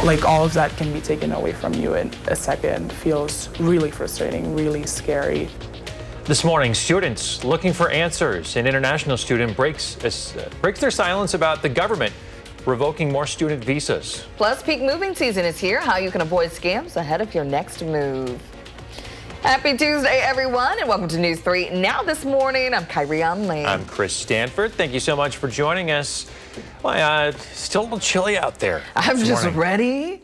like all of that can be taken away from you in a second feels really frustrating, really scary. This morning, students looking for answers. An international student breaks their silence about the government revoking more student visas. Plus, peak moving season is here. How you can avoid scams ahead of your next move. Happy Tuesday, everyone, and welcome to News 3 Now This Morning. I'm Kyrie Lee. I'm Chris Stanford. Thank you so much for joining us. Well, still a little chilly out there. I'm just ready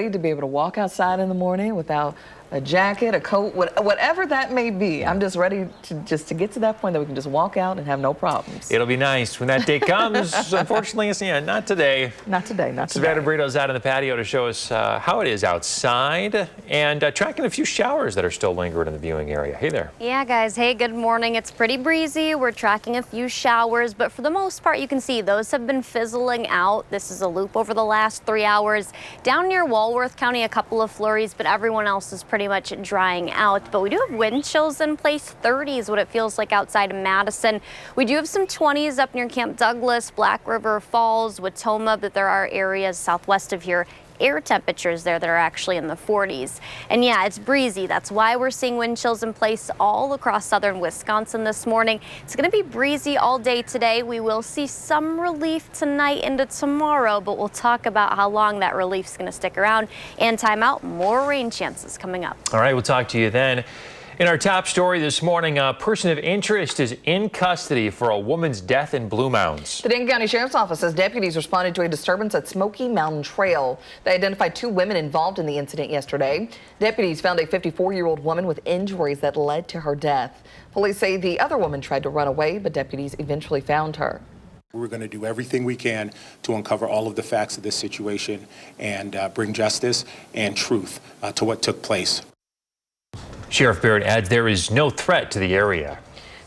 to be able to walk outside in the morning without a jacket, a coat, whatever that may be. I'm just ready to get to that point that we can just walk out and have no problems. It'll be nice when that day comes. Unfortunately, not today. Not today. Savannah Brito's out on the patio to show us how it is outside and tracking a few showers that are still lingering in the viewing area. Hey there. Yeah, guys. Hey, good morning. It's pretty breezy. We're tracking a few showers, but for the most part, you can see those have been fizzling out. This is a loop over the last 3 hours. Down near Walworth County, a couple of flurries, but everyone else is pretty much drying out. But we do have wind chills in place. 30 is what it feels like outside of Madison. We do have some 20s up near Camp Douglas, Black River Falls, Watoma, but there are areas southwest of here, air temperatures there that are actually in the 40s. And yeah, it's breezy. That's why we're seeing wind chills in place all across southern Wisconsin this morning. It's going to be breezy all day today. We will see some relief tonight into tomorrow, but we'll talk about how long that relief is going to stick around. And time out, more rain chances coming up. All right, we'll talk to you then. In our top story this morning, a person of interest is in custody for a woman's death in Blue Mounds. The Dane County Sheriff's Office says deputies responded to a disturbance at Smoky Mountain Trail. They identified 2 women involved in the incident yesterday. Deputies found a 54-year-old woman with injuries that led to her death. Police say the other woman tried to run away, but deputies eventually found her. We're going to do everything we can to uncover all of the facts of this situation and bring justice and truth to what took place. Sheriff Barrett adds there is no threat to the area.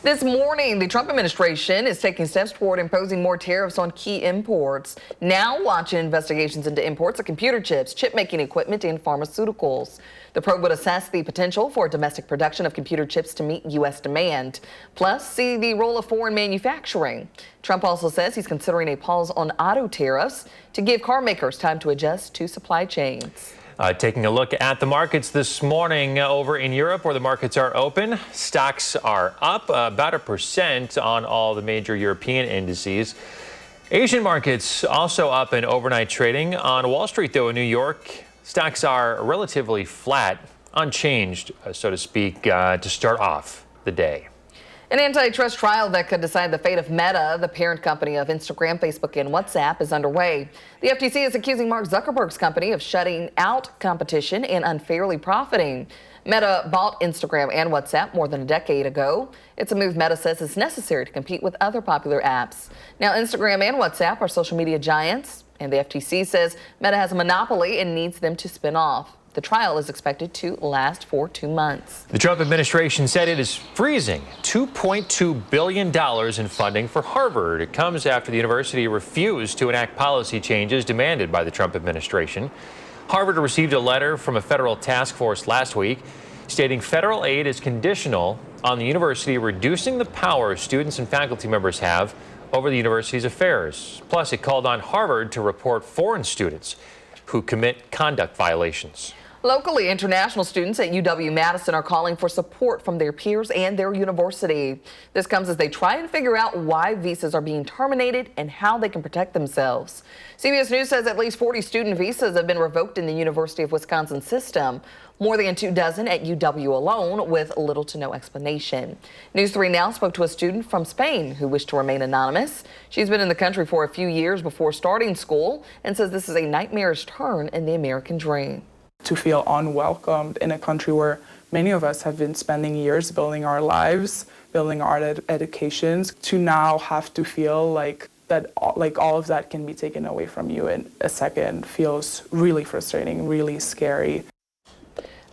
This morning, the Trump administration is taking steps toward imposing more tariffs on key imports. Now launching investigations into imports of computer chips, chip-making equipment, and pharmaceuticals. The probe would assess the potential for domestic production of computer chips to meet U.S. demand, plus see the role of foreign manufacturing. Trump also says he's considering a pause on auto tariffs to give car makers time to adjust to supply chains. Taking a look at the markets this morning over in Europe where the markets are open. Stocks are up about 1% on all the major European indices. Asian markets also up in overnight trading. On Wall Street, though, in New York, stocks are relatively flat, unchanged, so to speak, to start off the day. An antitrust trial that could decide the fate of Meta, the parent company of Instagram, Facebook, and WhatsApp, is underway. The FTC is accusing Mark Zuckerberg's company of shutting out competition and unfairly profiting. Meta bought Instagram and WhatsApp more than a decade ago. It's a move Meta says is necessary to compete with other popular apps. Now, Instagram and WhatsApp are social media giants, and the FTC says Meta has a monopoly and needs them to spin off. The trial is expected to last for 2 months. The Trump administration said it is freezing $2.2 billion in funding for Harvard. It comes after the university refused to enact policy changes demanded by the Trump administration. Harvard received a letter from a federal task force last week stating federal aid is conditional on the university reducing the power students and faculty members have over the university's affairs. Plus, it called on Harvard to report foreign students who commit conduct violations. Locally, international students at UW-Madison are calling for support from their peers and their university. This comes as they try and figure out why visas are being terminated and how they can protect themselves. CBS News says at least 40 student visas have been revoked in the University of Wisconsin system, more than 24 at UW alone, with little to no explanation. News 3 Now spoke to a student from Spain who wished to remain anonymous. She's been in the country for a few years before starting school and says this is a nightmarish turn in the American dream. To feel unwelcomed in a country where many of us have been spending years building our lives, building our educations, to now have to feel like all of that can be taken away from you in a second feels really frustrating, really scary.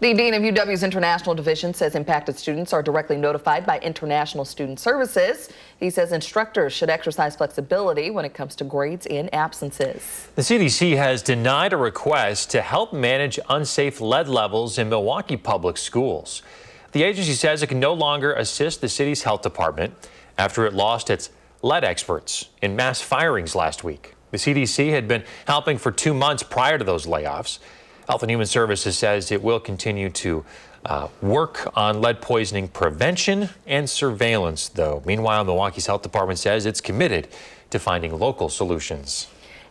The dean of UW's International Division says impacted students are directly notified by International Student Services. He says instructors should exercise flexibility when it comes to grades and absences. The CDC has denied a request to help manage unsafe lead levels in Milwaukee public schools. The agency says it can no longer assist the city's health department after it lost its lead experts in mass firings last week. The CDC had been helping for 2 months prior to those layoffs. Health and Human Services says it will continue to work on lead poisoning prevention and surveillance, though. Meanwhile, Milwaukee's health department says it's committed to finding local solutions.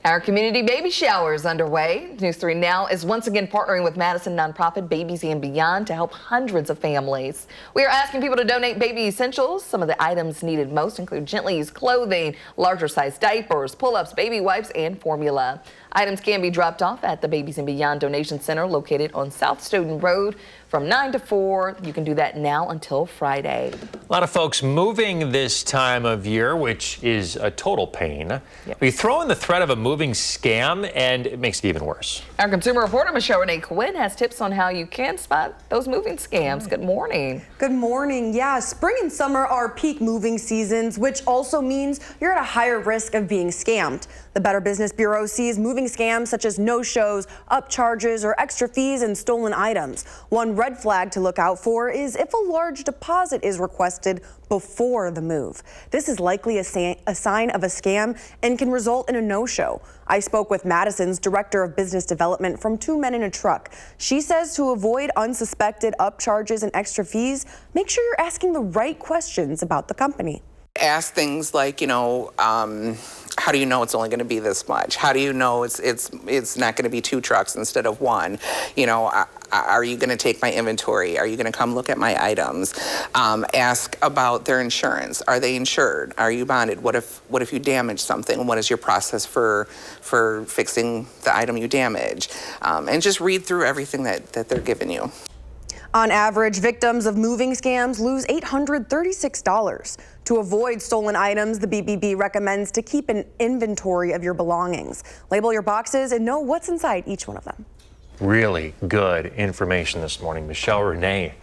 Our community baby shower is underway. News 3 Now is once again partnering with Madison nonprofit Babies and Beyond to help hundreds of families. We are asking people to donate baby essentials. Some of the items needed most include gently used clothing, larger size diapers, pull-ups, baby wipes, and formula. Items can be dropped off at the Babies and Beyond Donation Center located on South Stoughton Road from 9 to 4. You can do that now until Friday. A lot of folks moving this time of year, which is a total pain. Yep. We throw in the threat of a moving scam, and it makes it even worse. Our consumer reporter, Michelle Renee Quinn, has tips on how you can spot those moving scams. Good morning. Good morning. Yeah, spring and summer are peak moving seasons, which also means you're at a higher risk of being scammed. The Better Business Bureau sees moving scams such as no-shows, upcharges, or extra fees and stolen items. One red flag to look out for is if a large deposit is requested before the move. This is likely a sign of a scam and can result in a no-show. I spoke with Madison's Director of Business Development from Two Men in a Truck. She says to avoid unsuspected upcharges and extra fees, make sure you're asking the right questions about the company. Ask things like, how do you know it's only going to be this much? How do you know it's not going to be 2 trucks instead of 1? Are you going to take my inventory? Are you going to come look at my items? Ask about their insurance. Are they insured? Are you bonded? What if you damage something? What is your process for fixing the item you damage? And just read through everything that they're giving you. On average, victims of moving scams lose $836. To avoid stolen items, the BBB recommends to keep an inventory of your belongings. Label your boxes and know what's inside each one of them. Really good information this morning. Michelle Renee,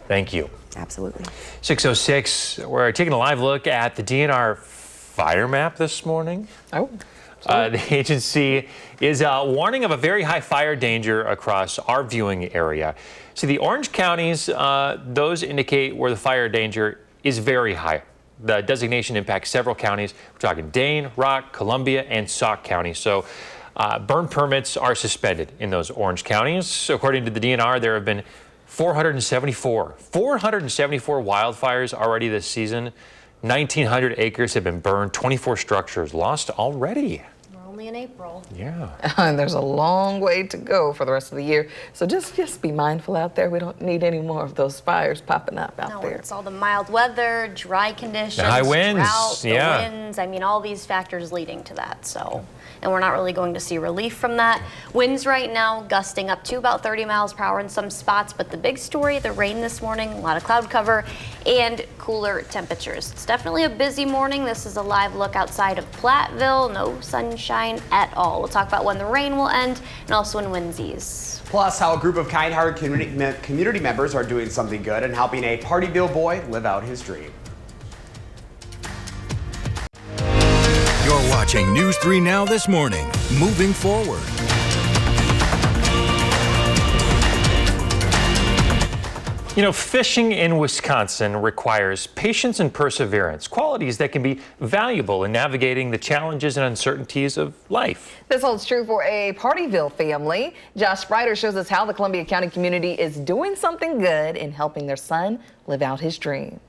thank you. Absolutely. 6:06, we're taking a live look at the DNR fire map this morning. Oh. The agency is warning of a very high fire danger across our viewing area. See, the orange counties, those indicate where the fire danger is very high. The designation impacts several counties. We're talking Dane, Rock, Columbia, and Sauk counties. So burn permits are suspended in those orange counties. According to the DNR, there have been 474 wildfires already this season. 1,900 acres have been burned, 24 structures lost already. We're only in April. Yeah. And there's a long way to go for the rest of the year. So just be mindful out there. We don't need any more of those fires popping up out there. It's all the mild weather, dry conditions, The high winds, drought, yeah. the winds. I mean, all these factors leading to that. So, and we're not really going to see relief from that. Winds right now gusting up to about 30 miles per hour in some spots. But the big story, the rain this morning, a lot of cloud cover, and cooler temperatures. It's definitely a busy morning. This is a live look outside of Platteville. No sunshine at all. We'll talk about when the rain will end and also when winds ease. Plus, how a group of kind-hearted community members are doing something good and helping a Partyville boy live out his dream. You're watching News 3 Now this morning. Moving forward. You know, fishing in Wisconsin requires patience and perseverance, qualities that can be valuable in navigating the challenges and uncertainties of life. This holds true for a Partyville family. Josh Sprider shows us how the Columbia County community is doing something good in helping their son live out his dream.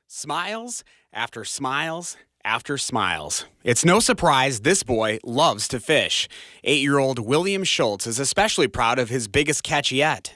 Smiles after smiles after smiles. It's no surprise this boy loves to fish. 8-year-old William Schultz is especially proud of his biggest catch yet.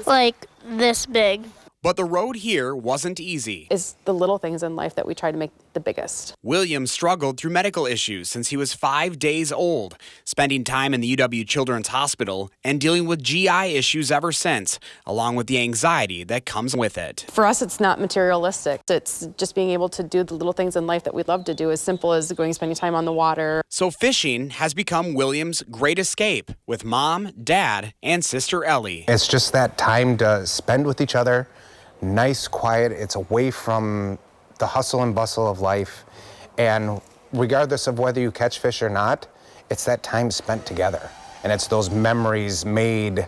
Like this big. But the road here wasn't easy. It's the little things in life that we try to make the biggest. William struggled through medical issues since he was 5 days old, spending time in the UW Children's Hospital and dealing with GI issues ever since, along with the anxiety that comes with it. For us, it's not materialistic. It's just being able to do the little things in life that we love to do, as simple as going spending time on the water. So fishing has become William's great escape with mom, dad, and sister Ellie. It's just that time to spend with each other. Nice, quiet, it's away from the hustle and bustle of life. And regardless of whether you catch fish or not, it's that time spent together. And it's those memories made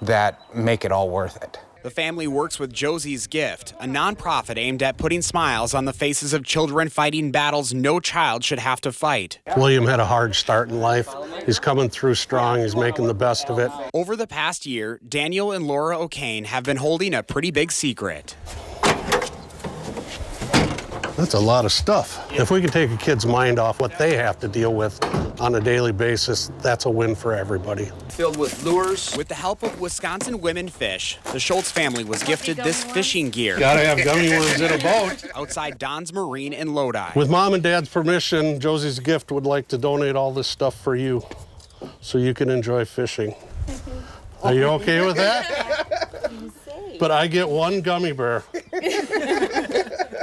that make it all worth it. The family works with Josie's Gift, a nonprofit aimed at putting smiles on the faces of children fighting battles no child should have to fight. William had a hard start in life. He's coming through strong. He's making the best of it. Over the past year, Daniel and Laura O'Kane have been holding a pretty big secret. That's a lot of stuff. If we can take a kid's mind off what they have to deal with on a daily basis, that's a win for everybody. Filled with lures. With the help of Wisconsin Women Fish, the Schultz family was gifted this fishing gear. Gotta have gummy worms in a boat. Outside Don's Marine in Lodi. With Mom and Dad's permission, Josie's Gift would like to donate all this stuff for you so you can enjoy fishing. Are you okay with that? But I get one gummy bear.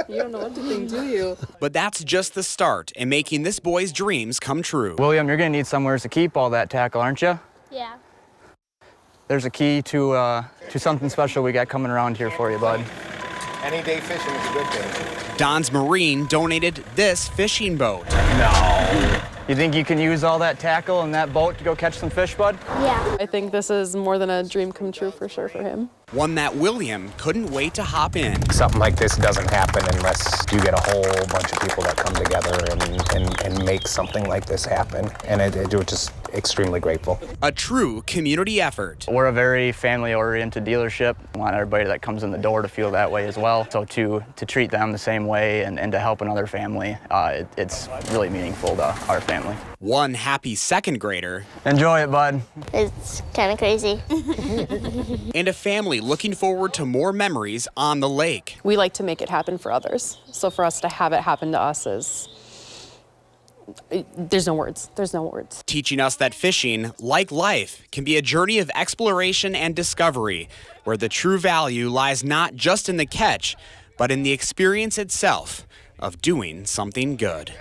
You don't know what to think, do you? But that's just the start in making this boy's dreams come true. William, you're gonna need somewhere to keep all that tackle, aren't you? Yeah. There's a key to something special we got coming around here for you, bud. Any day fishing is a good day. Don's Marine donated this fishing boat. No. You think you can use all that tackle and that boat to go catch some fish, bud? Yeah. I think this is more than a dream come true for sure for him. One that William couldn't wait to hop in. Something like this doesn't happen unless you get a whole bunch of people that come together and make something like this happen. And we're just extremely grateful. A true community effort. We're a very family-oriented dealership. We want everybody that comes in the door to feel that way as well. So to treat them the same way and to help another family, it's really meaningful to our family. One happy second grader. Enjoy it, bud. It's kind of crazy. And a family looking forward to more memories on the lake. We like to make it happen for others. So for us to have it happen to us is, there's no words. There's no words. Teaching us that fishing, like life, can be a journey of exploration and discovery, where the true value lies not just in the catch, but in the experience itself of doing something good.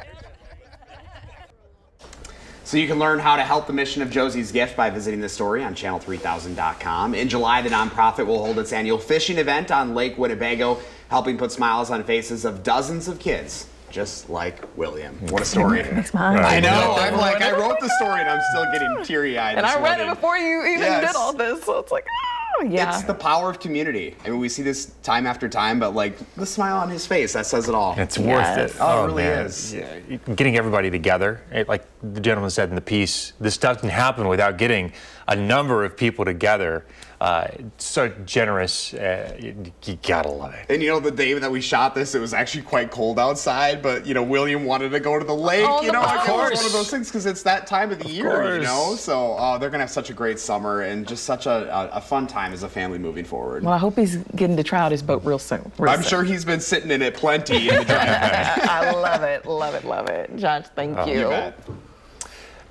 So you can learn how to help the mission of Josie's Gift by visiting this story on channel3000.com. In July, the nonprofit will hold its annual fishing event on Lake Winnebago, helping put smiles on faces of dozens of kids, just like William. What a story. I know. I'm like, I wrote the story and I'm still getting teary-eyed. And I read it before you even did all this, so it's like, yeah. It's the power of community. I mean, we see this time after time, but like the smile on his face, that says it all. It's worth it. Oh, it really man. is. Yeah. Getting everybody together, like the gentleman said in the piece, this doesn't happen without getting a number of people together. So generous, you gotta love it. And you know, the day that we shot this, it was actually quite cold outside, but you know, William wanted to go to the lake, you know, of course. It's one of those things because it's that time of the year, you know, so they're gonna have such a great summer and just such a fun time as a family moving forward. Well, I hope he's getting to try out his boat real soon. I'm sure he's been sitting in it plenty in the driveway. I love it, love it, love it. Josh, thank you. You bet.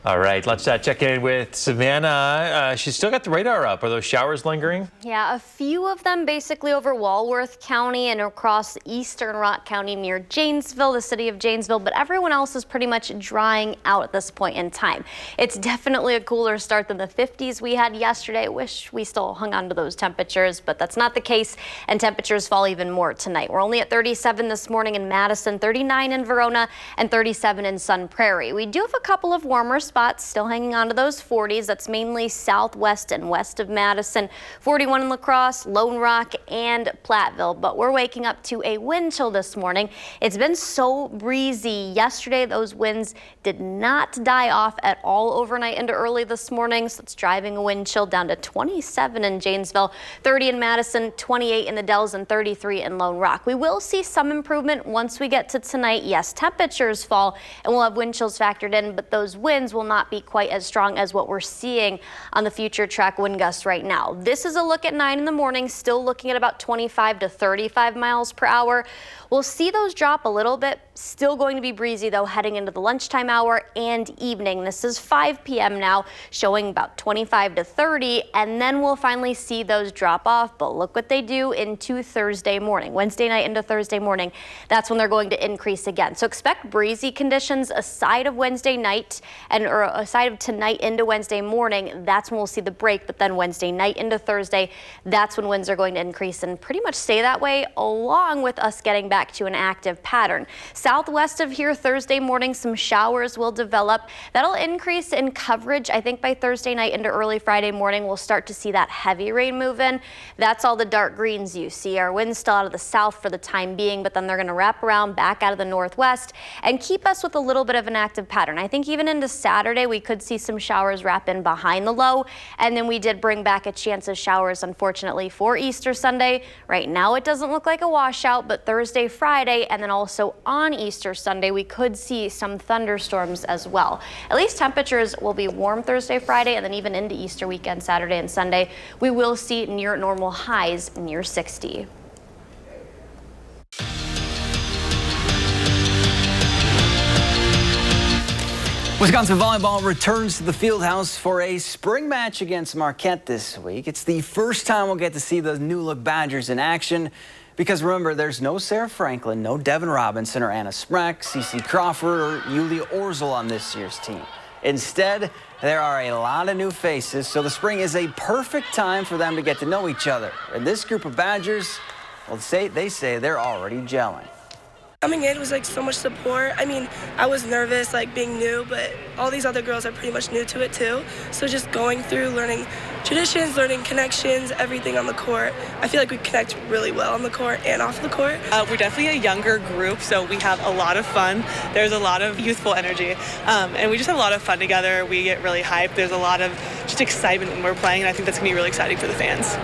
All right, let's check in with Savannah. She's still got the radar up. Are those showers lingering? Yeah, a few of them basically over Walworth County and across eastern Rock County near Janesville, the city of Janesville, but everyone else is pretty much drying out at this point in time. It's definitely a cooler start than the 50s we had yesterday. Wish we still hung on to those temperatures, but that's not the case, and temperatures fall even more tonight. We're only at 37 this morning in Madison, 39 in Verona, and 37 in Sun Prairie. We do have a couple of warmer spots still hanging on to those 40s. That's mainly southwest and west of Madison. 41 in La Crosse, Lone Rock, and Platteville. But we're waking up to a wind chill this morning. It's been so breezy. Yesterday, those winds did not die off at all overnight into early this morning. So it's driving a wind chill down to 27 in Janesville, 30 in Madison, 28 in the Dells, and 33 in Lone Rock. We will see some improvement once we get to tonight. Yes, temperatures fall and we'll have wind chills factored in, but those winds will not be quite as strong as what we're seeing on the future track wind gusts right now. This is a look at 9 in the morning, still looking at about 25 to 35 miles per hour. We'll see those drop a little bit. Still going to be breezy though heading into the lunchtime hour and evening. This is 5 p.m. now, showing about 25 to 30, and then we'll finally see those drop off. But look what they do into Thursday morning, Wednesday night into Thursday morning. That's when they're going to increase again. So expect breezy conditions aside of Wednesday night or aside of tonight into Wednesday morning. That's when we'll see the break. But then Wednesday night into Thursday, that's when winds are going to increase and pretty much stay that way, along with us getting back to an active pattern. Southwest of here Thursday morning, some showers will develop. That'll increase in coverage. I think by Thursday night into early Friday morning, we'll start to see that heavy rain move in. That's all the dark greens you see. Our winds still out of the south for the time being, but then they're going to wrap around back out of the northwest and keep us with a little bit of an active pattern. I think even into Saturday, we could see some showers wrap in behind the low. And then we did bring back a chance of showers, unfortunately, for Easter Sunday. Right now, it doesn't look like a washout, but Thursday, Friday, and then also on Easter Sunday, we could see some thunderstorms as well. At least temperatures will be warm Thursday, Friday, and then even into Easter weekend, Saturday and Sunday, we will see near normal highs near 60. Wisconsin volleyball returns to the Fieldhouse for a spring match against Marquette this week. It's the first time we'll get to see the new-look Badgers in action because, remember, there's no Sarah Franklin, no Devin Robinson or Anna Spreck, Cece Crawford, or Yulia Orzel on this year's team. Instead, there are a lot of new faces, so the spring is a perfect time for them to get to know each other. And this group of Badgers, well, they say they're already gelling. Coming in was like so much support. I mean, I was nervous like being new, but all these other girls are pretty much new to it too. So just going through, learning traditions, learning connections, everything on the court. I feel like we connect really well on the court and off the court. We're definitely a younger group, so we have a lot of fun. There's a lot of youthful energy, and we just have a lot of fun together. We get really hyped. There's a lot of just excitement when we're playing, and I think that's going to be really exciting for the fans.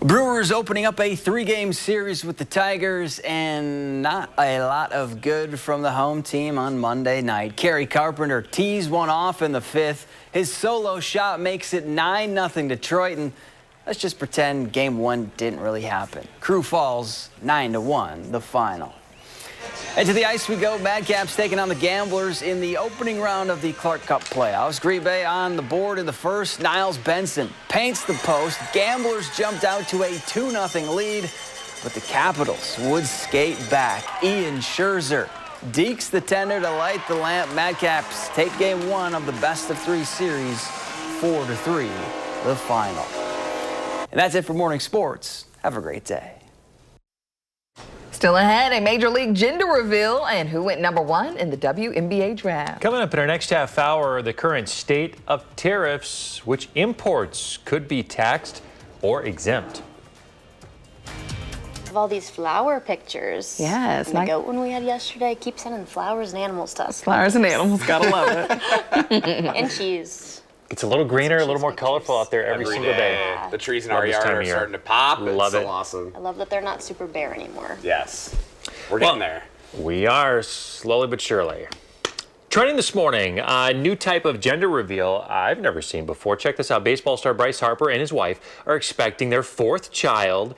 Brewers opening up a 3-game series with the Tigers, and not a lot of good from the home team on Monday night. Kerry Carpenter tees one off in the 5th. His solo shot makes it 9-0 Detroit, and let's just pretend Game 1 didn't really happen. Crew falls 9-1, the final. And to the ice we go. Madcaps taking on the Gamblers in the opening round of the Clark Cup playoffs. Green Bay on the board in the first. Niles Benson paints the post. Gamblers jumped out to a 2-0 lead, but the Capitals would skate back. Ian Scherzer dekes the tender to light the lamp. Madcaps take Game 1 of the best-of-3 series, 4-3, the final. And that's it for Morning Sports. Have a great day. Still ahead, a Major League gender reveal and who went #1 in the WNBA draft. Coming up in our next half hour, the current state of tariffs, which imports could be taxed or exempt. Of all these flower pictures. Yes. And the goat one we had yesterday. Keep sending flowers and animal stuff. Flowers and animals, gotta love it. And cheese. It's a little greener, a little more colorful out there every single day. The trees in our yard are starting to pop. Love it's it. So awesome. I love that they're not super bare anymore. Yes. We're getting there. We are, slowly but surely. Trending this morning, a new type of gender reveal I've never seen before. Check this out. Baseball star Bryce Harper and his wife are expecting their 4th child.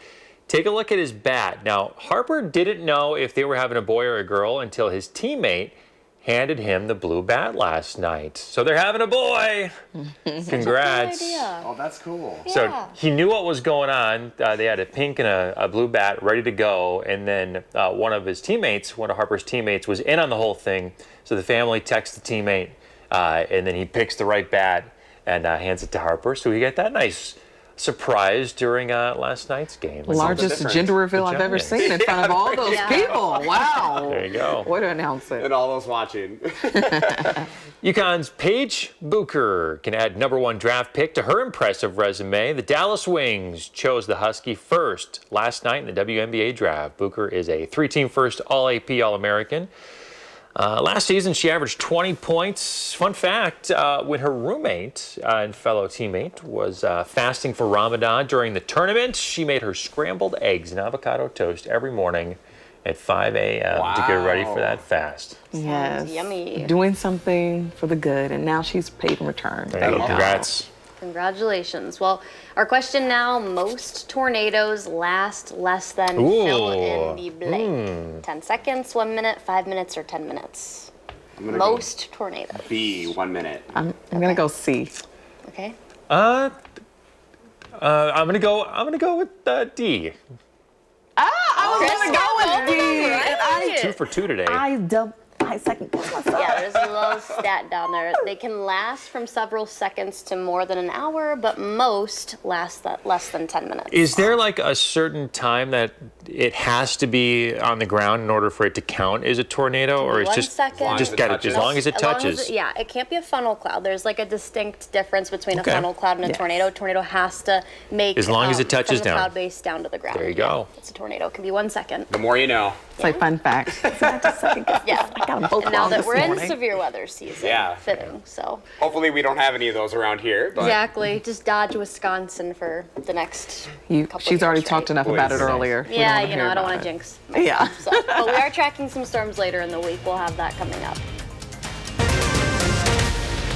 Take a look at his bat. Now, Harper didn't know if they were having a boy or a girl until his teammate handed him the blue bat last night. So they're having a boy. Congrats. Oh, that's cool. So Yeah. he knew what was going on. They had a pink and a blue bat ready to go. And then one of Harper's teammates was in on the whole thing. So the family texts the teammate and then he picks the right bat and hands it to Harper. So he got that nice surprise during last night's game. Largest gender reveal I've ever seen in front of all those people. Wow. There you go. Way to announce it. And all those watching. UConn's Paige Bucher can add #1 draft pick to her impressive resume. The Dallas Wings chose the Husky first last night in the WNBA draft. Bucher is a 3-team first All-AP All-American. Last season, she averaged 20 points. Fun fact, when her roommate and fellow teammate was fasting for Ramadan during the tournament, she made her scrambled eggs and avocado toast every morning at 5 a.m. to get ready for that fast. Yes. Yummy. Doing something for the good, and now she's paid in return. There you go. Congrats. Congratulations. Well, our question now, most tornadoes last less than fill in the blank. 10 seconds, 1 minute, 5 minutes, or 10 minutes? Most tornadoes. B, 1 minute. I'm gonna go C. Okay. I'm gonna go with D. I was gonna go with D. And 2 for 2 today. I I second guess myself. Yeah, there's a little stat down there. They can last from several seconds to more than an hour, but most last less than 10 minutes. Is there like a certain time that it has to be on the ground in order for it to count as a tornado, or it's just second. as long as it touches? Yeah, it can't be a funnel cloud. There's like a distinct difference between Okay. a funnel cloud and a tornado. A tornado has to make As long as it touches from the down. cloud base down to the ground. There you go. It's a tornado. It can be 1 second. The more you know. It's like fun fact. Yeah. I got them both And now wrong that this we're in morning. severe weather season, Yeah. fitting. So Hopefully we don't have any of those around here. But exactly, just dodge Wisconsin for the next couple She's already years, talked right? enough about it earlier. We Yeah, don't you know, hear I don't about want to it. jinx myself. Yeah. So, but we are tracking some storms later in the week. We'll have that coming up.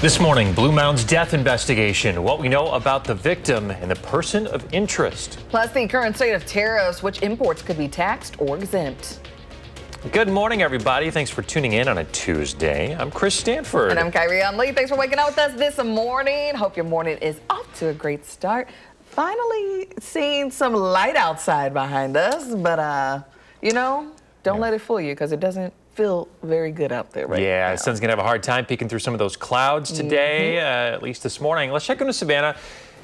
This morning, Blue Mounds death investigation, what we know about the victim and the person of interest. Plus the current state of tariffs, which imports could be taxed or exempt. Good morning, everybody. Thanks for tuning in on a Tuesday. I'm Chris Stanford. And I'm Kyrie Lee. Thanks for waking up with us this morning. Hope your morning is off to a great start. Finally seeing some light outside behind us, but you know, don't let it fool you because it doesn't feel very good out there right now. The sun's going to have a hard time peeking through some of those clouds today, at least this morning. Let's check into Savannah.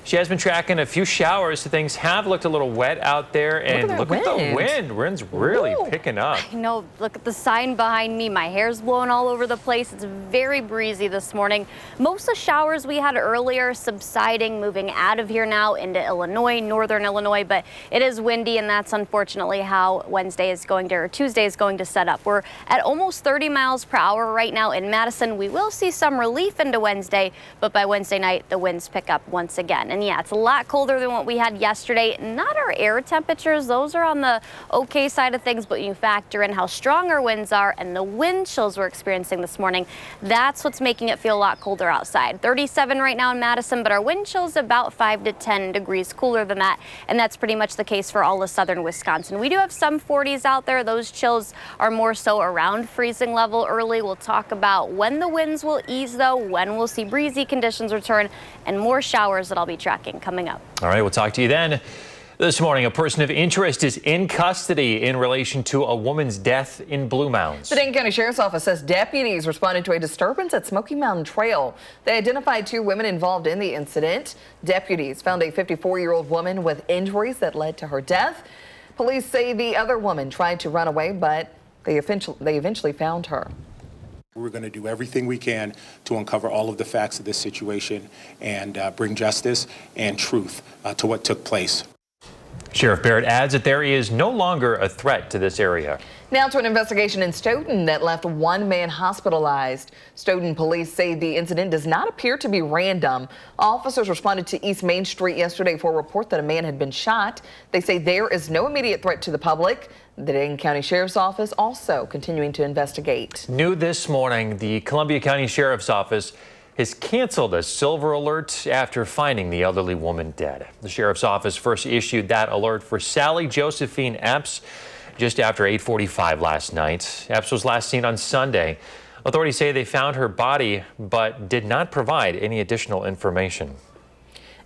She has been tracking a few showers, so things have looked a little wet out there. And look at the wind. Wind's really picking up. I know, look at the sign behind me. My hair's blowing all over the place. It's very breezy this morning. Most of the showers we had earlier subsiding, moving out of here now into Illinois, northern Illinois, but it is windy, and that's unfortunately how Tuesday is going to set up. We're at almost 30 miles per hour right now in Madison. We will see some relief into Wednesday, but by Wednesday night, the winds pick up once again. And yeah, it's a lot colder than what we had yesterday. Not our air temperatures, those are on the okay side of things, but you factor in how strong our winds are and the wind chills we're experiencing this morning. That's what's making it feel a lot colder outside. 37 right now in Madison, but our wind chill's about 5 to 10 degrees cooler than that, and that's pretty much the case for all of southern Wisconsin. We do have some 40s out there. Those chills are more so around freezing level early. We'll talk about when the winds will ease, though, when we'll see breezy conditions return, and more showers that I'll be tracking coming up. All right, we'll talk to you then. This morning, a person of interest is in custody in relation to a woman's death in Blue Mounds. The Dane County Sheriff's Office says deputies responded to a disturbance at Smoky Mountain Trail. They identified 2 women involved in the incident. Deputies found a 54-year-old woman with injuries that led to her death. Police say the other woman tried to run away, but they eventually found her. We're going to do everything we can to uncover all of the facts of this situation and bring justice and truth to what took place. Sheriff Barrett adds that there is no longer a threat to this area. Now to an investigation in Stoughton that left 1 man hospitalized. Stoughton police say the incident does not appear to be random. Officers responded to East Main Street yesterday for a report that a man had been shot. They say there is no immediate threat to the public. The Dane County Sheriff's Office also continuing to investigate. New this morning, the Columbia County Sheriff's Office has canceled a silver alert after finding the elderly woman dead. The Sheriff's Office first issued that alert for Sally Josephine Epps just after 8:45 last night. Epps was last seen on Sunday. Authorities say they found her body but did not provide any additional information.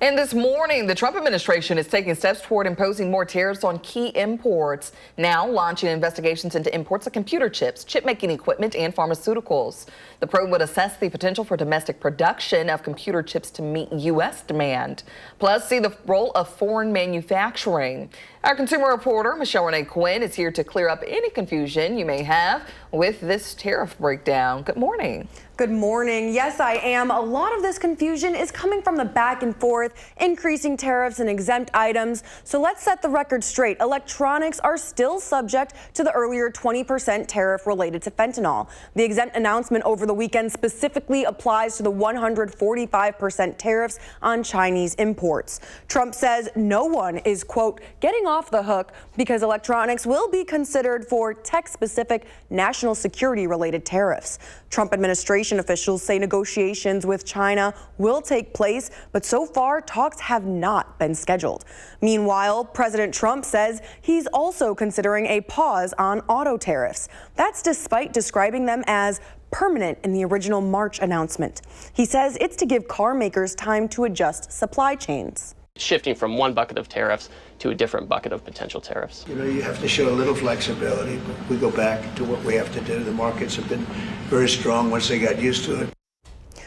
And this morning, the Trump administration is taking steps toward imposing more tariffs on key imports, now launching investigations into imports of computer chips, chip-making equipment, and pharmaceuticals. The probe would assess the potential for domestic production of computer chips to meet U.S. demand, plus see the role of foreign manufacturing. Our consumer reporter, Michelle Renee Quinn, is here to clear up any confusion you may have with this tariff breakdown. Good morning. Good morning. Yes, I am. A lot of this confusion is coming from the back and forth, increasing tariffs and exempt items. So let's set the record straight. Electronics are still subject to the earlier 20% tariff related to fentanyl. The exempt announcement over the weekend specifically applies to the 145% tariffs on Chinese imports. Trump says no one is, quote, getting off the hook because electronics will be considered for tech-specific national security related tariffs. Trump administration officials say negotiations with China will take place, but so far talks have not been scheduled. Meanwhile, President Trump says he's also considering a pause on auto tariffs. That's despite describing them as permanent in the original March announcement. He says it's to give car makers time to adjust supply chains. shifting from one bucket of tariffs to a different bucket of potential tariffs. You know, you have to show a little flexibility, but we go back to what we have to do. The markets have been very strong once they got used to it.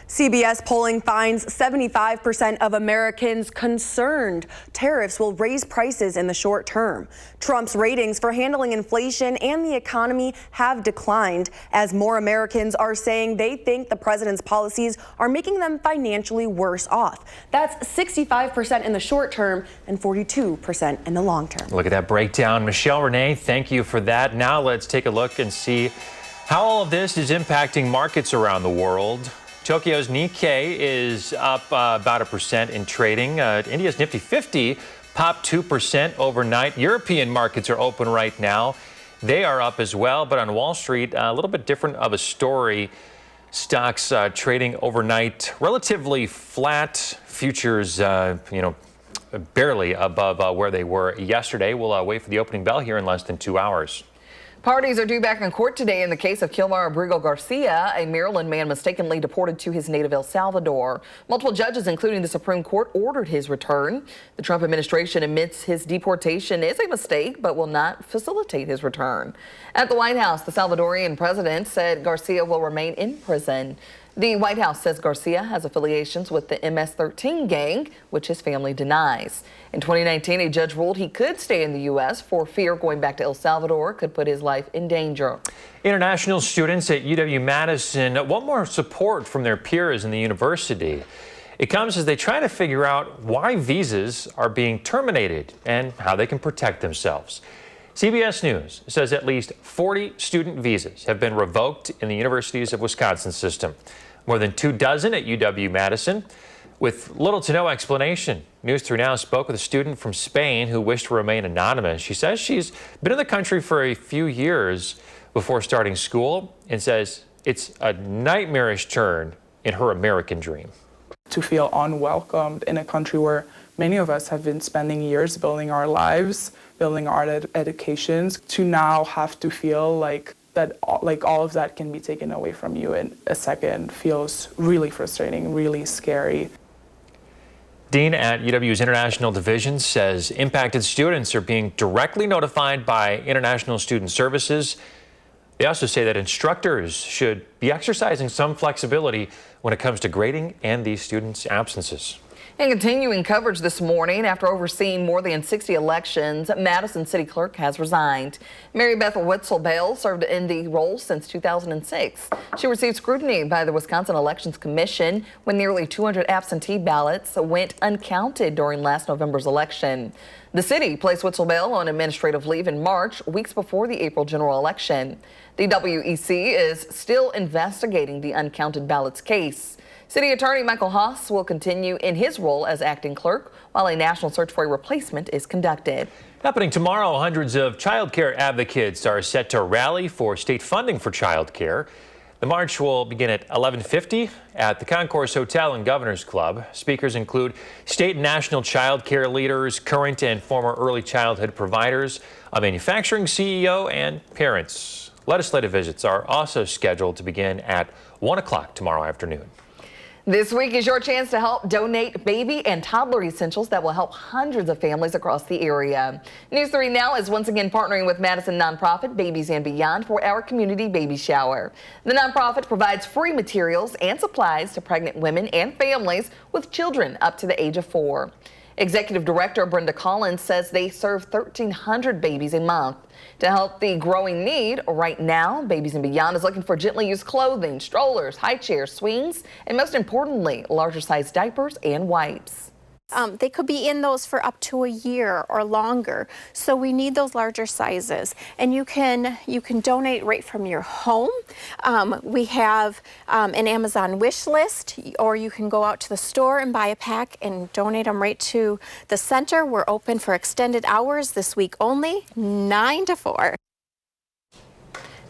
CBS polling finds 75% of Americans concerned tariffs will raise prices in the short term. Trump's ratings for handling inflation and the economy have declined as more Americans are saying they think the president's policies are making them financially worse off. That's 65% in the short term and 42% in the long term. Look at that breakdown. Michelle, Renee, thank you for that. Now let's take a look and see how all of this is impacting markets around the world. Tokyo's Nikkei is up about 1% in trading. India's Nifty 50 popped 2% overnight. European markets are open right now. They are up as well, but on Wall Street, a little bit different of a story. Stocks trading overnight relatively flat. Futures, barely above where they were yesterday. We'll wait for the opening bell here in less than 2 hours. Parties are due back in court today in the case of Kilmar Abrigo Garcia, a Maryland man mistakenly deported to his native El Salvador. Multiple judges, including the Supreme Court, ordered his return. The Trump administration admits his deportation is a mistake, but will not facilitate his return. At the White House, the Salvadorian president said Garcia will remain in prison. The White House says Garcia has affiliations with the MS-13 gang, which his family denies. In 2019, a judge ruled he could stay in the U.S. for fear going back to El Salvador could put his life in danger. International students at UW-Madison want more support from their peers in the university. It comes as they try to figure out why visas are being terminated and how they can protect themselves. CBS News says at least 40 student visas have been revoked in the Universities of Wisconsin system. More than 24 at UW-Madison, with little to no explanation. News 3 Now spoke with a student from Spain who wished to remain anonymous. She says she's been in the country for a few years before starting school and says it's a nightmarish turn in her American dream. To feel unwelcomed in a country where many of us have been spending years building our lives, building our educations, to now have to feel like that, like all of that can be taken away from you in a second feels really frustrating, really scary. Dean at UW's International Division says impacted students are being directly notified by International Student Services. They also say that instructors should be exercising some flexibility when it comes to grading and these students' absences. And continuing coverage this morning, after overseeing more than 60 elections, Madison City Clerk has resigned. Mary Beth Witzel-Bale served in the role since 2006. She received scrutiny by the Wisconsin Elections Commission when nearly 200 absentee ballots went uncounted during last November's election. The city placed Witzel-Bale on administrative leave in March, weeks before the April general election. The WEC is still investigating the uncounted ballots case. City Attorney Michael Haas will continue in his role as acting clerk while a national search for a replacement is conducted. Happening tomorrow, hundreds of child care advocates are set to rally for state funding for child care. The march will begin at 11:50 at the Concourse Hotel and Governor's Club. Speakers include state and national child care leaders, current and former early childhood providers, a manufacturing CEO, and parents. Legislative visits are also scheduled to begin at 1 o'clock tomorrow afternoon. This week is your chance to help donate baby and toddler essentials that will help hundreds of families across the area. News 3 Now is once again partnering with Madison nonprofit Babies and Beyond for our community baby shower. The nonprofit provides free materials and supplies to pregnant women and families with children up to the age of 4. Executive Director Brenda Collins says they serve 1,300 babies a month. To help the growing need, right now, Babies and Beyond is looking for gently used clothing, strollers, high chairs, swings, and most importantly, larger size diapers and wipes. They could be in those for up to a year or longer, so we need those larger sizes. And you can donate right from your home. We have an Amazon wish list, or you can go out to the store and buy a pack and donate them right to the center. We're open for extended hours this week only, 9 to 4.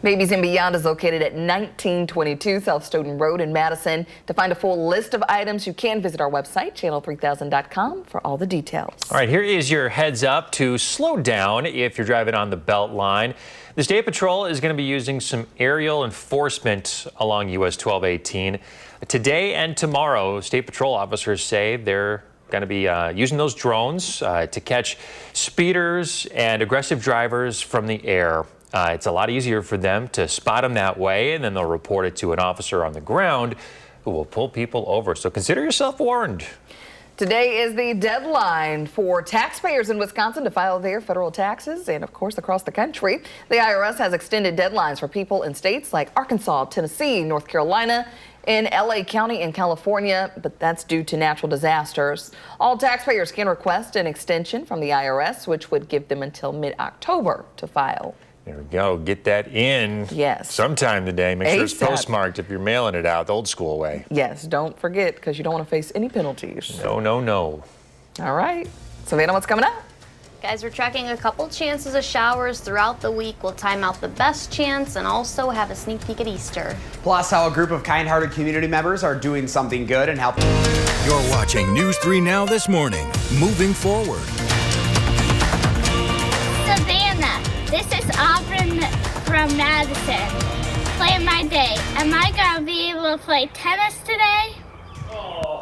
Babies and Beyond is located at 1922 South Stoughton Road in Madison. To find a full list of items, you can visit our website, channel3000.com, for all the details. All right, here is your heads up to slow down if you're driving on the belt line. The State Patrol is going to be using some aerial enforcement along US 1218. Today and tomorrow, State Patrol officers say they're going to be using those drones to catch speeders and aggressive drivers from the air. It's a lot easier for them to spot them that way, and then they'll report it to an officer on the ground who will pull people over. So consider yourself warned. Today is the deadline for taxpayers in Wisconsin to file their federal taxes and, of course, across the country. The IRS has extended deadlines for people in states like Arkansas, Tennessee, North Carolina, in LA County and California, but that's due to natural disasters. All taxpayers can request an extension from the IRS, which would give them until mid-October to file. There we go. Get that in sometime today. Make sure it's ASAP. Postmarked if you're mailing it out the old school way. Yes, don't forget, because you don't want to face any penalties. No, no, no. All right. Savannah, what's coming up? Guys, we're tracking a couple chances of showers throughout the week. We'll time out the best chance and also have a sneak peek at Easter. Plus, how a group of kind-hearted community members are doing something good and helping. You're watching News 3 Now this morning. Moving forward. Savannah, this is Auburn from Madison. Play my day. Am I going to be able to play tennis today?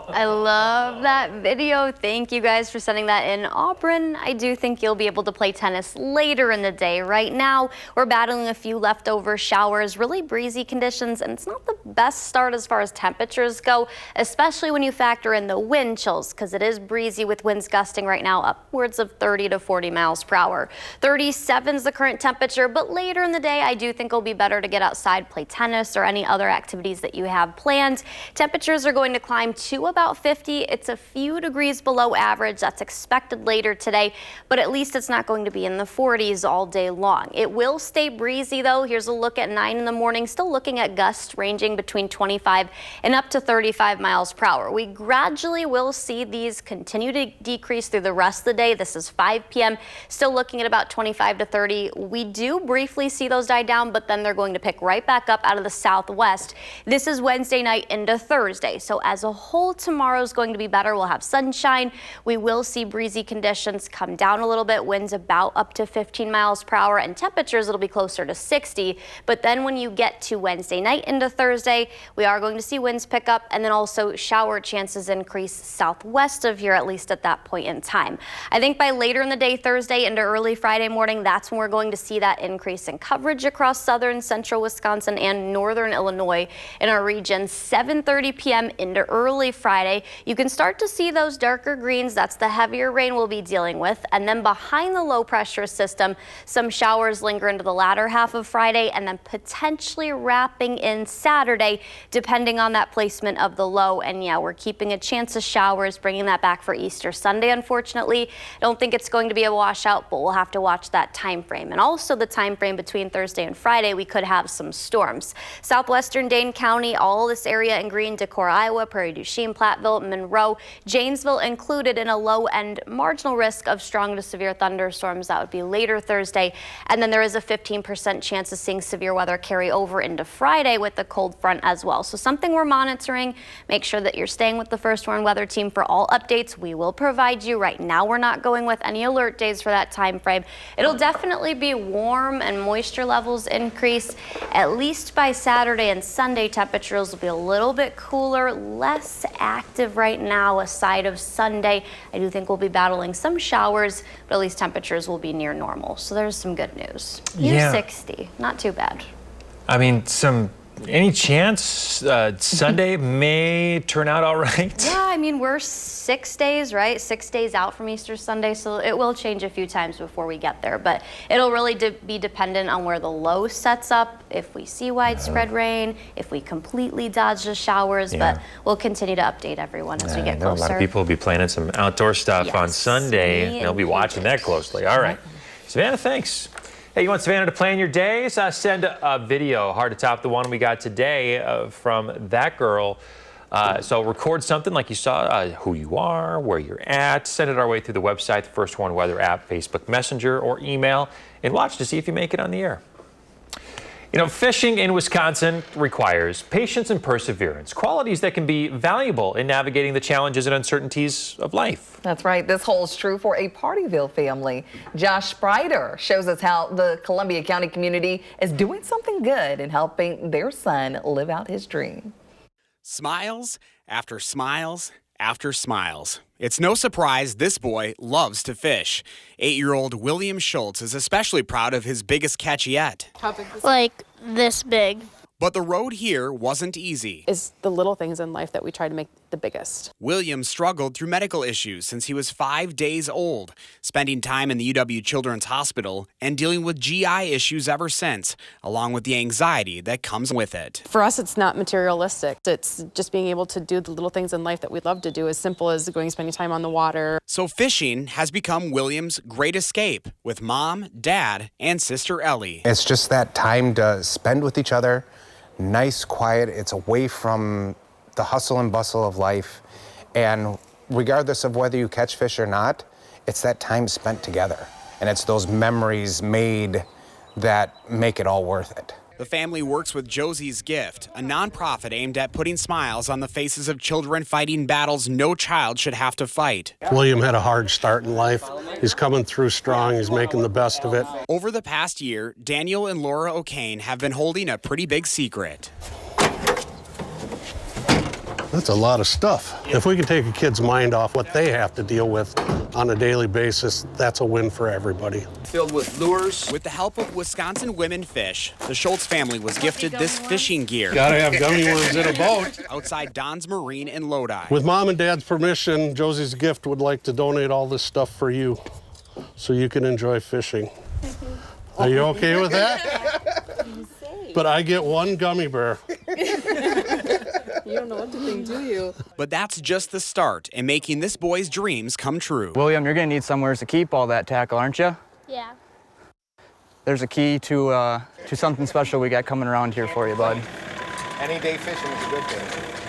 I love that video. Thank you guys for sending that in. Auburn, I do think you'll be able to play tennis later in the day. Right now, we're battling a few leftover showers, really breezy conditions, and it's not the best start as far as temperatures go, especially when you factor in the wind chills, because it is breezy with winds gusting right now upwards of 30 to 40 miles per hour. 37 is the current temperature, but later in the day, I do think it'll be better to get outside, play tennis, or any other activities that you have planned. Temperatures are going to climb to about 50. It's a few degrees below average. That's expected later today, but at least it's not going to be in the 40s all day long. It will stay breezy though. Here's a look at 9 in the morning, still looking at gusts ranging between 25 and up to 35 miles per hour. We gradually will see these continue to decrease through the rest of the day. This is 5 p.m. Still looking at about 25 to 30. We do briefly see those die down, but then they're going to pick right back up out of the southwest. This is Wednesday night into Thursday. So as a whole, tomorrow's going to be better. We'll have sunshine. We will see breezy conditions come down a little bit. Winds about up to 15 miles per hour, and temperatures it'll be closer to 60. But then when you get to Wednesday night into Thursday, we are going to see winds pick up, and then also shower chances increase southwest of here, at least at that point in time. I think by later in the day, Thursday into early Friday morning, that's when we're going to see that increase in coverage across southern central Wisconsin and northern Illinois in our region. 7:30 p.m. into early Friday, you can start to see those darker greens. That's the heavier rain we'll be dealing with. And then behind the low pressure system, some showers linger into the latter half of Friday and then potentially wrapping in Saturday, depending on that placement of the low. And yeah, we're keeping a chance of showers, bringing that back for Easter Sunday. Unfortunately, I don't think it's going to be a washout, but we'll have to watch that time frame. And also the time frame between Thursday and Friday, we could have some storms. Southwestern Dane County, all this area in green, Decorah, Iowa, Prairie du Chien, Platteville, Monroe, Janesville included in a low and marginal risk of strong to severe thunderstorms. That would be later Thursday. And then there is a 15% chance of seeing severe weather carry over into Friday with the cold front as well. So something we're monitoring. Make sure that you're staying with the First Warn Weather Team for all updates we will provide you. Right now, we're not going with any alert days for that time frame. It'll definitely be warm and moisture levels increase. At least by Saturday and Sunday, temperatures will be a little bit cooler, less active right now aside of Sunday. I do think we'll be battling some showers, but at least temperatures will be near normal. So there's some good news. Near 60, not too bad. I mean, any chance Sunday may turn out all right? Yeah, I mean, we're 6 days, right? 6 days out from Easter Sunday, so it will change a few times before we get there. But it'll really be dependent on where the low sets up, if we see widespread rain, if we completely dodge the showers. But we'll continue to update everyone as we get closer. A lot of people will be planning some outdoor stuff on Sunday. They'll be watching that closely. All right. Savannah, thanks. Hey, you want Savannah to plan your days? Send a video, hard to top the one we got today from that girl. So record something like you saw, who you are, where you're at. Send it our way through the website, the First Warn Weather app, Facebook Messenger, or email, and watch to see if you make it on the air. You know, fishing in Wisconsin requires patience and perseverance, qualities that can be valuable in navigating the challenges and uncertainties of life. That's right. This holds true for a Partyville family. Josh Sprider shows us how the Columbia County community is doing something good in helping their son live out his dream. Smiles after smiles after smiles. It's no surprise this boy loves to fish. 8-year-old William Schultz is especially proud of his biggest catch yet. How big is Like this big. But the road here wasn't easy. It's the little things in life that we try to make the biggest. William struggled through medical issues since he was 5 days old, spending time in the UW Children's Hospital and dealing with GI issues ever since, along with the anxiety that comes with it. For us, it's not materialistic. It's just being able to do the little things in life that we love to do, as simple as going and spending time on the water. So fishing has become William's great escape with mom, dad, and sister Ellie. It's just that time to spend with each other. Nice, quiet. It's away from the hustle and bustle of life. And regardless of whether you catch fish or not, it's that time spent together. And it's those memories made that make it all worth it. The family works with Josie's Gift, a nonprofit aimed at putting smiles on the faces of children fighting battles no child should have to fight. William had a hard start in life. He's coming through strong. He's making the best of it. Over the past year, Daniel and Laura O'Kane have been holding a pretty big secret. That's a lot of stuff. If we can take a kid's mind off what they have to deal with on a daily basis, that's a win for everybody. Filled with lures. With the help of Wisconsin Women Fish, the Schultz family was gifted this fishing gear. Gotta have gummy worms in a boat. Outside Don's Marine in Lodi. With Mom and Dad's permission, Josie's Gift would like to donate all this stuff for you so you can enjoy fishing. Are you okay with that? But I get one gummy bear. You don't know what to think, do you? But that's just the start in making this boy's dreams come true. William, you're going to need somewhere to keep all that tackle, aren't you? Yeah. There's a key to something special we got coming around here for you, bud. Any day fishing is a good day.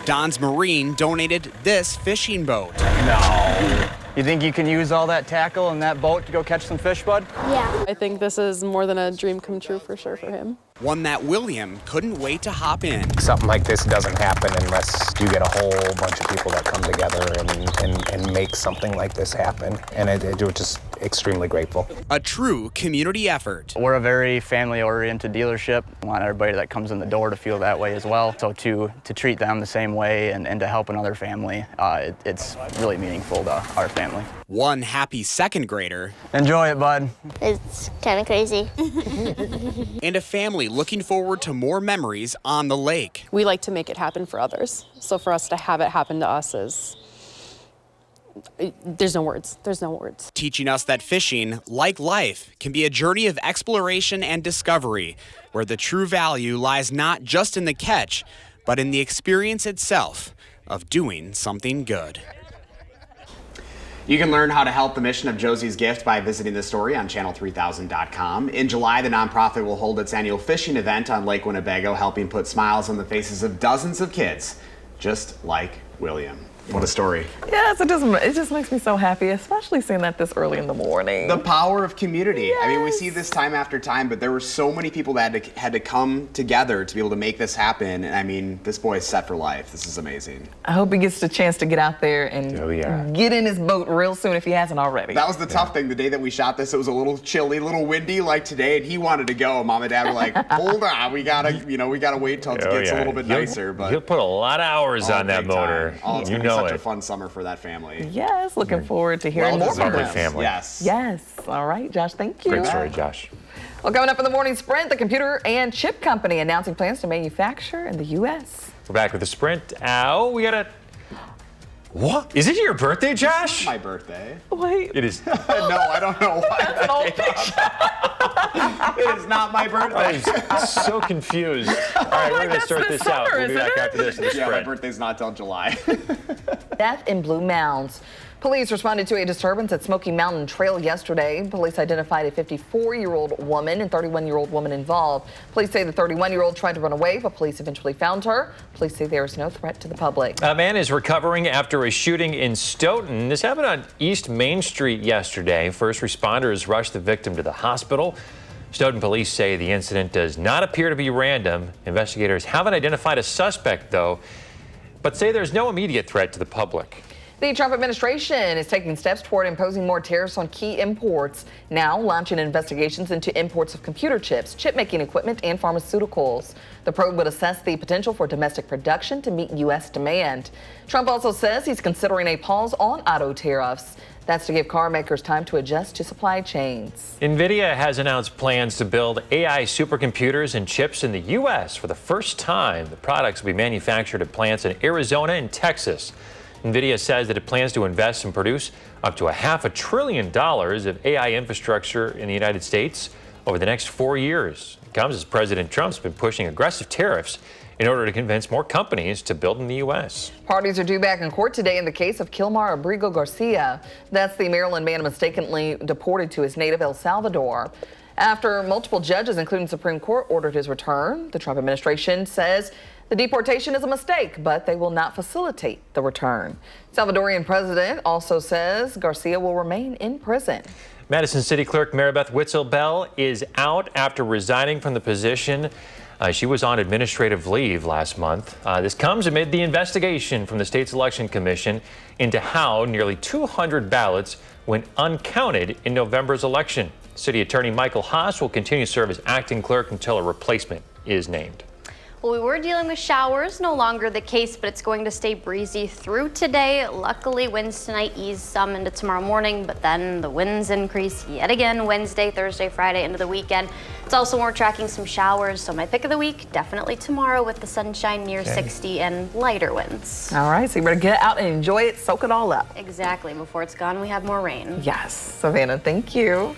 Don's Marine donated this fishing boat. No. You think you can use all that tackle and that boat to go catch some fish, bud? Yeah. I think this is more than a dream come true for sure for him. One that William couldn't wait to hop in. Something like this doesn't happen unless you get a whole bunch of people that come together and make something like this happen. And we're just extremely grateful. A true community effort. We're a very family-oriented dealership. We want everybody that comes in the door to feel that way as well. So to treat them the same way and to help another family, it's really meaningful to our family. One happy second grader. Enjoy it, bud. It's kind of crazy. And a family looking forward to more memories on the lake. We like to make it happen for others. So for us to have it happen to us is, there's no words. There's no words. Teaching us that fishing, like life, can be a journey of exploration and discovery, where the true value lies not just in the catch, but in the experience itself of doing something good. You can learn how to help the mission of Josie's Gift by visiting the story on channel3000.com. In July, the nonprofit will hold its annual fishing event on Lake Winnebago, helping put smiles on the faces of dozens of kids, just like William. What a story. Yes, it just makes me so happy, especially seeing that this early in the morning. The power of community. Yes. I mean, we see this time after time, but there were so many people that had to come together to be able to make this happen. And I mean, this boy is set for life. This is amazing. I hope he gets the chance to get out there and get in his boat real soon if he hasn't already. That was the tough thing. The day that we shot this, it was a little chilly, a little windy like today, and he wanted to go. Mom and Dad were like, hold on, we gotta wait till it gets a little bit nicer. But he'll put a lot of hours on that motor. It's You gonna be know such it. a fun summer for that family. Yes, looking forward to hearing more from them. family. Yes. Yes. All right, Josh, thank you. Great story, Josh. Well, coming up in the morning sprint, the computer and chip company announcing plans to manufacture in the U.S. We're back with the sprint. Ow, we got a... What? Is it your birthday, Josh? It's my birthday. Wait. It is. No, I don't know why. That's an old picture. It is not my birthday. I was so confused. All right, we're going to start this out. We'll be back after this in the sprint. Yeah, my birthday's not till July. Death in Blue Mounds. Police responded to a disturbance at Smoky Mountain Trail yesterday. Police identified a 54-year-old woman and 31-year-old woman involved. Police say the 31-year-old tried to run away, but police eventually found her. Police say there is no threat to the public. A man is recovering after a shooting in Stoughton. This happened on East Main Street yesterday. First responders rushed the victim to the hospital. Stoughton police say the incident does not appear to be random. Investigators haven't identified a suspect, though, but say there's no immediate threat to the public. The Trump administration is taking steps toward imposing more tariffs on key imports, now launching investigations into imports of computer chips, chip-making equipment, and pharmaceuticals. The probe would assess the potential for domestic production to meet U.S. demand. Trump also says he's considering a pause on auto tariffs. That's to give car makers time to adjust to supply chains. NVIDIA has announced plans to build AI supercomputers and chips in the U.S. for the first time. The products will be manufactured at plants in Arizona and Texas. NVIDIA says that it plans to invest and produce up to $500 billion of AI infrastructure in the United States over the next 4 years. It comes as President Trump's been pushing aggressive tariffs in order to convince more companies to build in the U.S. Parties are due back in court today in the case of Kilmar Abrigo Garcia. That's the Maryland man mistakenly deported to his native El Salvador. After multiple judges, including Supreme Court, ordered his return, the Trump administration says the deportation is a mistake, but they will not facilitate the return. Salvadorian president also says Garcia will remain in prison. Madison City Clerk Maribeth Witzel-Bell is out after resigning from the position. She was on administrative leave last month. This comes amid the investigation from the state's election commission into how nearly 200 ballots went uncounted in November's election. City Attorney Michael Haas will continue to serve as acting clerk until a replacement is named. Well, we were dealing with showers, no longer the case, but it's going to stay breezy through today. Luckily, winds tonight ease some into tomorrow morning, but then the winds increase yet again Wednesday, Thursday, Friday, into the weekend. It's also we're tracking some showers, so my pick of the week, definitely tomorrow with the sunshine near 60 and lighter winds. All right, so you better get out and enjoy it, soak it all up. Exactly. Before it's gone, we have more rain. Yes. Savannah, thank you.